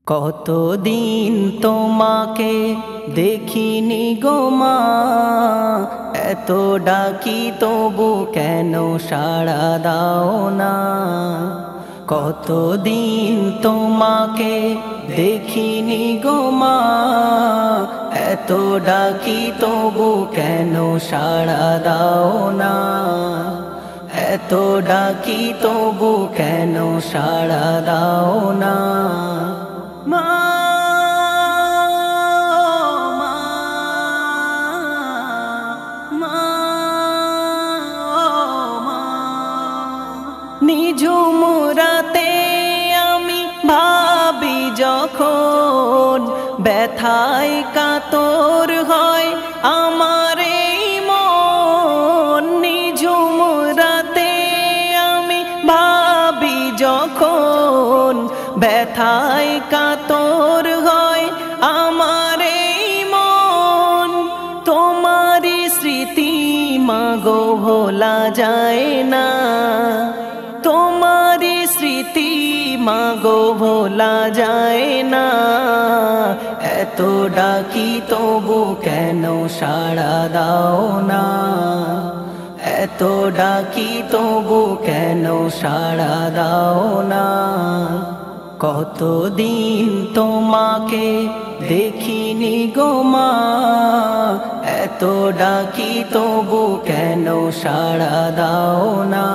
কতদিন তোমাকে দেখিনি গো মা, এত ডাকি তবু কেন সাড়া দাও না। কতদিন তোমাকে দেখিনি গো মা, এত ডাকি তবু কেন সাড়া দাও না। এত ডাকি তবু কেন সাড়া দাও না। মা মা মা মা, নিঝুম রাতে আমি ভাবি যখন, ব্যথায় কাতর হয় আমার এই মন। নিঝুম রাতে আমি ভাবি যখন, ব্যথায় কাতর হয় আমার এই মন। তোমারই স্মৃতি মাগো ভোলা যায় না, তোমারই স্মৃতি মাগো ভোলা যায় না। এত ডাকি তবু কেন সাড়া দাও না। এত ডাকি তবু কেন সাড়া দাও না। কতদিন তোমাকে দেখিনি গো মা, এত ডাকি তবু কেন সাড়া দাও না।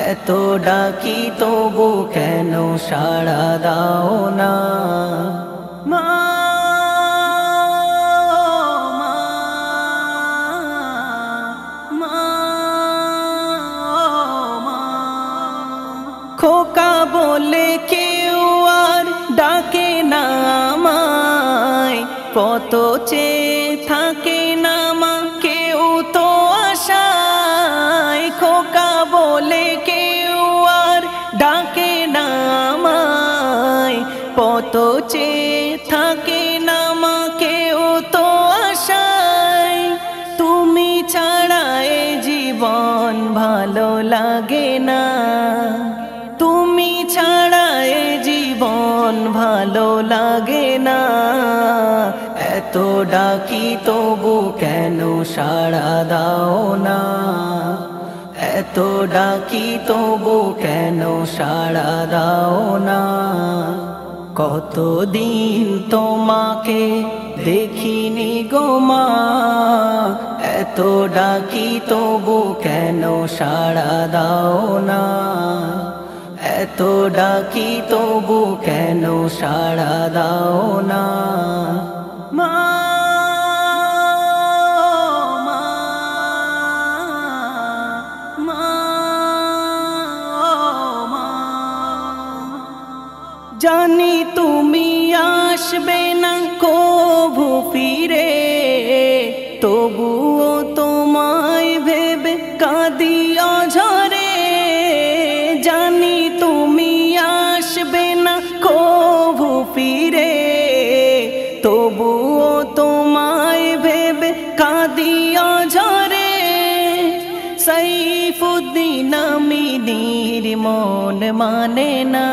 এত ডাকি তবু কেন সাড়া দাও না। মা খোকা বলে কেউ আর ডাকে না আমায়, কত চেয়ে থাকে না মা কেউ তো আশায়। খোকা বলে কেউ আর ডাকে না আমায়, কত চেয়ে থাকে না মা কেউ তো আশায়। তুমি ছাড়া এ জীবন ভালো লাগে না, তুমি ছাড়া এ জীবন ভালো লাগে না। এত ডাকি তবু কেন সাড়া দাও না। এত ডাকি তবু কেন সাড়া দাও না। কতদিন তোমাকে দেখিনি গো মা, এত ডাকি তবু কেন সাড়া দাও না। এত ডাকি তবু কেন সাড়া দাও না। মা মা মা মা, জানি তুমি আসবে না কভু ফিরে, তবুও তোমায় ভেবে কাঁদি অঝরে। জানি তুমি আসবে না কভু ফিরে, তবুও তোমায় ভেবে কাঁদি অঝরে। সাইফুদ্দিন আমিনীর মন মানে না,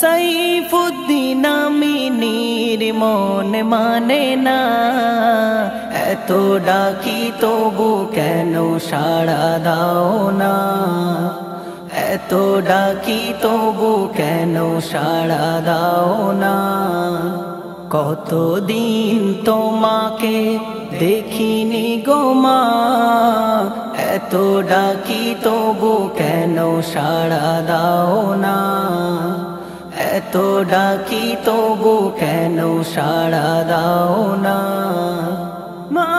সাইফুদ্দিন আমিনীর মন মানে না। এত ডাকি তবু কেন সাড়া দাও না। এত ডাকি তবু কেন সাড়া দাও না। কতদিন তোমাকে দেখিনি গো মা, এত ডাকি তবু কেন সাড়া দাও না। এত ডাকি তবু কেন সাড়া দাও না। মা